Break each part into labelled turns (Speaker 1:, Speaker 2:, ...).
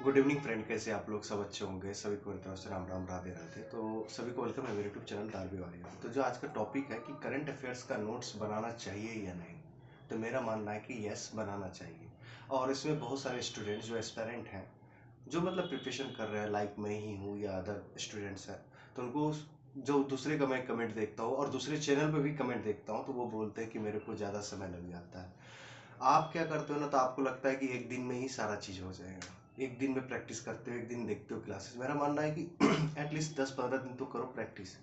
Speaker 1: Good evening friend, कैसे आप लोग? सब अच्छे होंगे। सभी को मेरी तरफ से राम राम राधे राधे। तो सभी को वेलकम है मेरे यूट्यूब चैनल दारबी वाली में। तो जो आज का टॉपिक है कि करंट अफेयर्स का नोट्स बनाना चाहिए या नहीं, तो मेरा मानना है कि यस, बनाना चाहिए। और इसमें बहुत सारे स्टूडेंट्स जो एस्पेरेंट हैं, जो मतलब प्रिपरेशन कर रहे हैं, लाइक मैं ही हूँ या अदर स्टूडेंट्स हैं, तो उनको जो दूसरे का मैं कमेंट देखता हूँ और दूसरे चैनल पे भी कमेंट देखता हूँ, तो वो बोलते हैं कि मेरे को ज़्यादा समय लग जाता है। आप क्या करते हो ना, तो आपको लगता है कि एक दिन में ही सारा चीज़ हो जाएगा। एक दिन में प्रैक्टिस करते हो, एक दिन देखते हो क्लासेस। मेरा मानना है कि एटलीस्ट 10-15 दिन तो करो प्रैक्टिस।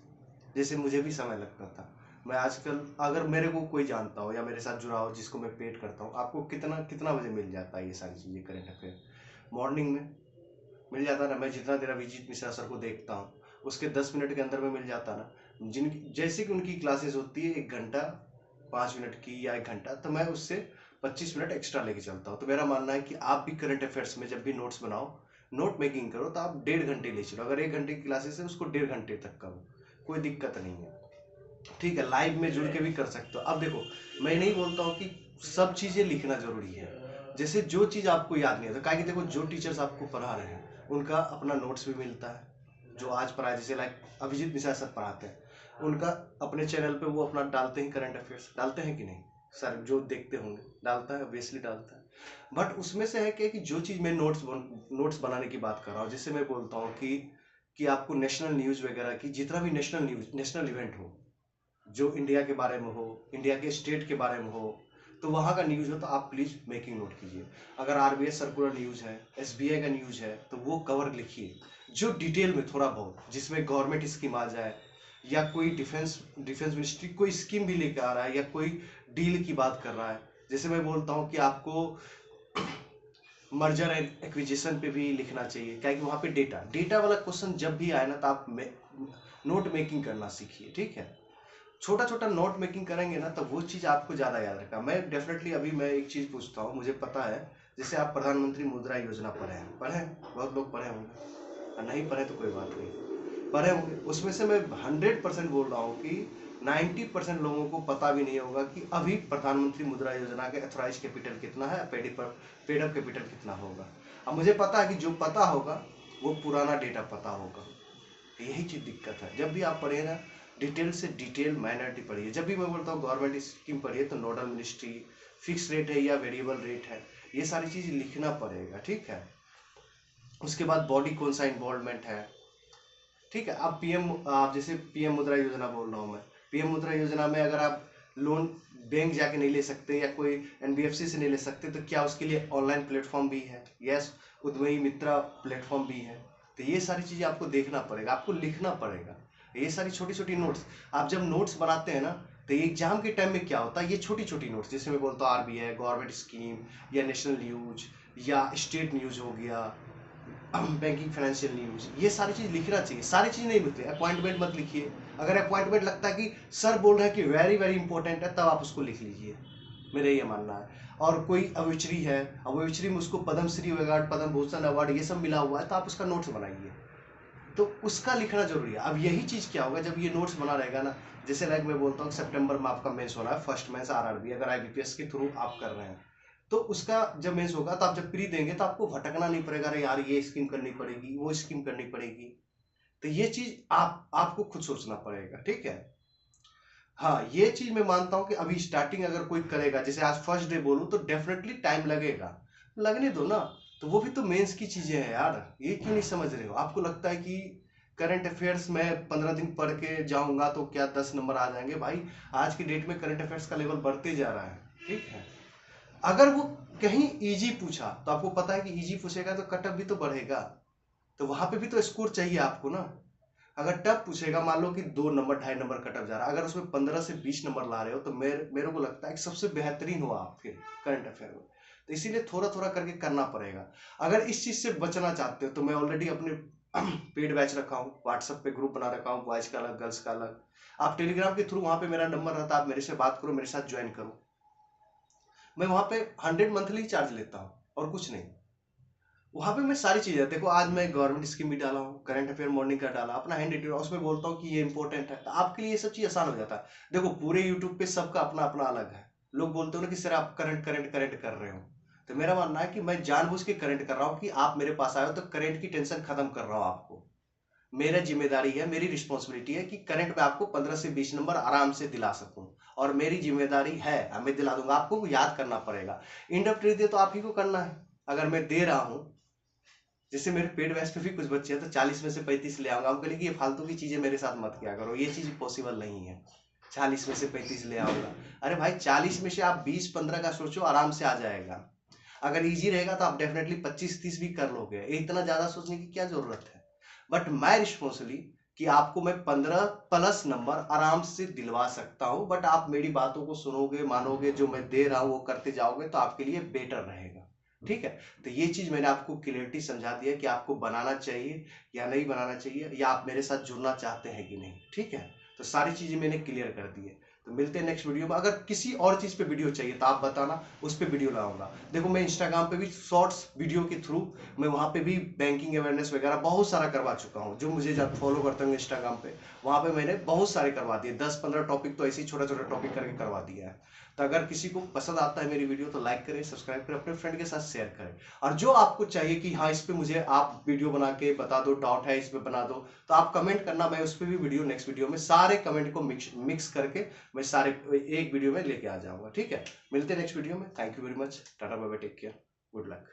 Speaker 1: जैसे मुझे भी समय लगता था। मैं आजकल, अगर मेरे को कोई जानता हो या मेरे साथ जुड़ा हो जिसको मैं पेड करता हूँ, आपको कितना कितना बजे मिल जाता है ये सारी चीज़ें? करंट अफेयर मॉर्निंग में मिल जाता ना। मैं जितना देर अभिजीत मिश्रा सर को देखता हूँ, उसके 10 मिनट के अंदर में मिल जाता ना। जैसे कि उनकी क्लासेस होती है 1 घंटा 5 मिनट की या 1 घंटा, तो मैं उससे 25 मिनट एक्स्ट्रा लेके चलता हूँ। तो मेरा मानना है कि आप भी करंट अफेयर्स में जब भी नोट्स बनाओ, नोट मेकिंग करो, तो आप 1.5 घंटे ले चलो। अगर 1 घंटे की क्लासेस है, उसको 1.5 घंटे तक करो, कोई दिक्कत नहीं है। ठीक है, लाइव में जुड़ के भी कर सकते हो। अब देखो, मैं नहीं बोलता हूँ कि सब चीज़ें लिखना जरूरी है। जैसे जो चीज़ आपको याद नहीं है, तो क्या कि देखो, जो टीचर्स आपको पढ़ा रहे हैं उनका अपना नोट्स भी मिलता है। जो आज पढ़ाए, जैसे लाइक अभिजीत मिश्रा सर पढ़ाते हैं, उनका अपने चैनल पे वो अपना डालते हैं, करंट अफेयर्स डालते हैं कि नहीं? सर जो देखते होंगे, डालता है, ऑब्वियसली डालता है। बट उसमें से है क्या कि जो चीज़ मैं नोट्स बनाने की बात कर रहा हूँ, जिससे मैं बोलता हूँ कि आपको नेशनल न्यूज़ वगैरह की, जितना भी नेशनल न्यूज़, नेशनल इवेंट हो, जो इंडिया के बारे में हो, इंडिया के स्टेट के बारे में हो, तो वहाँ का न्यूज़ हो, तो आप प्लीज़ मेकिंग नोट कीजिए। अगर आरबीआई सर्कुलर न्यूज़ है, एसबीआई का न्यूज़ है, तो वो कवर लिखिए, जो डिटेल में थोड़ा बहुत, जिसमें गवर्नमेंट स्कीम आ जाए, या कोई डिफेंस डिफेंस मिनिस्ट्री कोई स्कीम भी लेकर आ रहा है, या कोई डील की बात कर रहा है। जैसे मैं बोलता हूँ कि आपको मर्जर एंड एक्विजिशन पे भी लिखना चाहिए, क्या कि वहाँ पे डेटा डेटा वाला क्वेश्चन जब भी आए ना, तो आप नोट मेकिंग करना सीखिए। ठीक है, छोटा छोटा नोट मेकिंग करेंगे ना, तो वो चीज़ आपको ज़्यादा याद रखा। मैं डेफिनेटली अभी मैं एक चीज़ पूछता हूँ, मुझे पता है, जैसे आप प्रधानमंत्री मुद्रा योजना पढ़े हैं, बहुत लोग पढ़े होंगे, और नहीं पढ़े तो कोई बात नहीं, पढ़े होंगे। उसमें से मैं 100% बोल रहा हूँ कि 90% लोगों को पता भी नहीं होगा कि अभी प्रधानमंत्री मुद्रा योजना के एथोराइज कैपिटल कितना है, पेड अप कैपिटल कितना होगा। अब मुझे पता है कि जो पता होगा वो पुराना डेटा पता होगा। यही चीज़ दिक्कत है। जब भी आप पढ़िए ना, डिटेल से डिटेल माइनॉरिटी पढ़िए। जब भी मैं बोलता हूँ गवर्नमेंट स्कीम पढ़िए, तो नोडल मिनिस्ट्री, फिक्स रेट है या वेरिएबल रेट है, ये सारी चीज़ लिखना पड़ेगा। ठीक है, उसके बाद बॉडी कौन सा इन्वॉल्वमेंट है। ठीक है, आप आप जैसे पीएम मुद्रा योजना बोल रहा हूँ मैं। पीएम मुद्रा योजना में अगर आप लोन बैंक जाके नहीं ले सकते, या कोई एनबीएफसी से नहीं ले सकते, तो क्या उसके लिए ऑनलाइन प्लेटफॉर्म भी है? यस, उद्यमी मित्रा प्लेटफॉर्म भी है। तो ये सारी चीज़ें आपको देखना पड़ेगा, आपको लिखना पड़ेगा। ये सारी छोटी छोटी नोट्स, आप जब नोट्स बनाते हैं ना, तो एग्जाम के टाइम में क्या होता है, ये छोटी छोटी नोट्स, जैसे मैं बोलता हूँ आरबीआई, गवर्नमेंट स्कीम, या नेशनल न्यूज, या स्टेट न्यूज हो गया, बैंकिंग फाइनेंशियल न्यूज, ये सारी चीज लिखना चाहिए। सारी चीज नहीं लिखते, अपॉइंटमेंट मत लिखिए। अगर अपॉइंटमेंट लगता है कि सर बोल रहे हैं कि वेरी वेरी इंपॉर्टेंट है, तब आप उसको लिख लीजिए, मेरा ये मानना है। और कोई अविचरी है, अविचरी में उसको पद्म श्री अवार्ड, पद्म भूषण अवार्ड, ये सब मिला हुआ है, तो आप उसका नोट्स बनाइए, तो उसका लिखना जरूरी है। अब यही चीज क्या होगा, जब ये नोट्स बना रहेगा ना, जैसे लाइक मैं बोलता हूँ सितंबर में आपका मेंस होना है, फर्स्ट मेंस आरआरबी, अगर आईबीपीएस के थ्रू आप कर रहे हैं, तो उसका जब मेंस होगा, तो आप जब प्री देंगे, तो आपको भटकना नहीं पड़ेगा, अरे यार ये स्कीम करनी पड़ेगी, वो स्कीम करनी पड़ेगी। तो ये चीज आपको खुद सोचना पड़ेगा। ठीक है, हाँ, ये चीज मैं मानता हूँ कि अभी स्टार्टिंग अगर कोई करेगा, जैसे आज फर्स्ट डे बोलूँ, तो डेफिनेटली टाइम लगेगा, लगने दो ना। तो वो भी तो मेंस की चीजें हैं यार, ये क्यों नहीं समझ रहे हो? आपको लगता है कि करंट अफेयर्स में 15 दिन पढ़ के जाऊंगा तो क्या 10 नंबर आ जाएंगे? भाई, आज की डेट में करंट अफेयर्स का लेवल बढ़ते जा रहा है। ठीक है, अगर वो कहीं इजी पूछा, तो आपको पता है कि इजी पूछेगा तो कटअप भी तो बढ़ेगा, तो वहां पे भी तो स्कोर चाहिए आपको ना। अगर टफ पूछेगा, मान लो कि 2 नंबर 2.5 नंबर कटअप जा रहा है, अगर उसमें 15 से 20 नंबर ला रहे हो, तो मेरे को लगता है कि सबसे बेहतरीन हो आप फिर करंट अफेयर में। तो इसीलिए थोड़ा थोड़ा करके करना पड़ेगा। अगर इस चीज से बचना चाहते हो, तो मैं ऑलरेडी अपने पेड बैच रखा हूँ, व्हाट्सएप पे ग्रुप बना रखा हूँ, बॉयज का अलग, गर्ल्स का अलग। आप टेलीग्राम के थ्रू, वहां पे मेरा नंबर रहता है, आप मेरे से बात करो, मेरे साथ ज्वाइन करो। मैं वहां पे 100 मंथली चार्ज लेता हूँ, और कुछ नहीं। वहां पे मैं सारी चीजें, देखो आज मैं गवर्नमेंट स्कीम भी डाला हूँ, करंट अफेयर मॉर्निंग का डाला, अपना हैंड रिटेन, उसमें बोलता हूँ कि ये इंपॉर्टेंट है, तो आपके लिए ये सब चीज आसान हो जाता है। देखो, पूरे यूट्यूब पे सबका अपना अपना अलग है। लोग बोलते हो ना कि सर आप करंट करंट करंट कर रहे हो, तो मेरा मानना है कि मैं जानबूझ के करंट कर रहा हूँ कि आप मेरे पास आए हो, तो करंट की टेंशन खत्म कर रहा हूँ आपको। मेरा जिम्मेदारी है, मेरी रिस्पॉन्सिबिलिटी है कि करंट में आपको 15 से 20 नंबर आराम से दिला सकूं, और मेरी जिम्मेदारी है, मैं दिला दूंगा। आपको याद करना पड़ेगा। इंड ऑफ ट्री तो आप ही को करना है। अगर मैं दे रहा हूं, जैसे मेरे पेड बैच पे भी कुछ बच्चे हैं, तो 40 में से 35 ले आऊंगा। हम कहेंगे कि ये फालतू की चीजें मेरे साथ मत किया करो, ये चीज पॉसिबल नहीं है। 40 में से 35 ले आऊंगा? अरे भाई, 40 में से आप 20-15 का सोचो, आराम से आ जाएगा। अगर इजी रहेगा तो आप डेफिनेटली 25-30 भी कर लोगे, इतना ज्यादा सोचने की क्या जरूरत है। बट मैं रिस्पॉन्सिबली कि आपको मैं 15 प्लस नंबर आराम से दिलवा सकता हूं, बट आप मेरी बातों को सुनोगे, मानोगे, जो मैं दे रहा हूं वो करते जाओगे, तो आपके लिए बेटर रहेगा। ठीक है। तो ये चीज मैंने आपको क्लियरिटी समझा दिया कि आपको बनाना चाहिए या नहीं बनाना चाहिए, या आप मेरे साथ जुड़ना चाहते हैं कि नहीं। ठीक है। तो सारी चीजें मैंने क्लियर कर दी है। तो मिलते हैं नेक्स्ट वीडियो में। अगर किसी और चीज पे वीडियो चाहिए तो आप बताना, उस पे वीडियो लाऊंगा। देखो, मैं इंस्टाग्राम पे भी शॉर्ट्स वीडियो के थ्रू मैं वहां पे भी बैंकिंग अवेयरनेस वगैरह बहुत सारा करवा चुका हूँ। जो मुझे जब फॉलो करते होंगे इंस्टाग्राम पे, वहां पे मैंने बहुत सारे करवा दिए, 10-15 टॉपिक तो ऐसे ही छोटा छोटा टॉपिक करके करवा दिया है। तो अगर किसी को पसंद आता है मेरी वीडियो, तो लाइक करें, सब्सक्राइब करें, अपने फ्रेंड के साथ शेयर करें। और जो आपको चाहिए कि हाँ, इस पे मुझे आप वीडियो बना के बता दो, डाउट है इस पे बना दो, तो आप कमेंट करना। मैं उस पर भी वीडियो, नेक्स्ट वीडियो में सारे कमेंट को मिक्स करके मैं सारे एक वीडियो में लेके आ जाऊंगा। ठीक है। मिलते हैं नेक्स्ट वीडियो में। Thank you very much. Tata bye bye, take care, good luck.